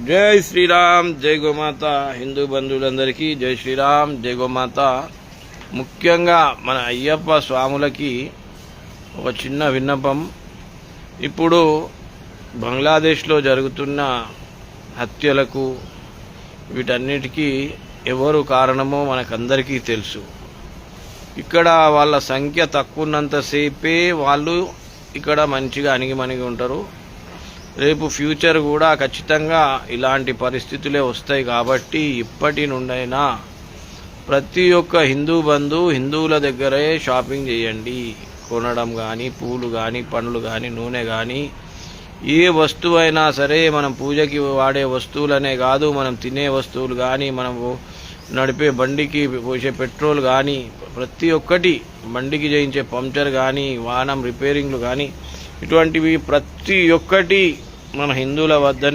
జై శ్రీరామ్, జై గోమాత. హిందూ బంధువులందరికీ జై శ్రీరామ్, జై గోమాత. ముఖ్యంగా మన అయ్యప్ప స్వాములకి ఒక చిన్న విన్నపం. ఇప్పుడు బంగ్లాదేశ్లో జరుగుతున్న హత్యలకు వీటన్నిటికీ ఎవరు కారణమో మనకందరికీ తెలుసు. ఇక్కడ వాళ్ళ సంఖ్య తక్కువ ఉన్నంతసేపే వాళ్ళు ఇక్కడ మంచిగా అణిగిమణిగి ఉంటారు. రేపు ఫ్యూచర్ కూడా ఖచ్చితంగా ఇలాంటి పరిస్థితులే వస్తాయి. కాబట్టి ఇప్పటి నుండైనా ప్రతి ఒక్క హిందూ బంధువు హిందువుల దగ్గరే షాపింగ్ చేయండి. కొనడం కానీ, పూలు కానీ, పండ్లు కానీ, నూనె కానీ, ఏ వస్తువైనా సరే, మనం పూజకి వాడే వస్తువులనే కాదు, మనం తినే వస్తువులు కానీ, మనం నడిపే బండికి పోసే పెట్రోల్ కానీ, ప్రతి ఒక్కటి, బండికి చేయించే పంక్చర్ కానీ, వాహనం రిపేరింగ్లు కానీ, ఇటువంటివి ప్రతి ఒక్కటి మన హిందువుల వద్దనే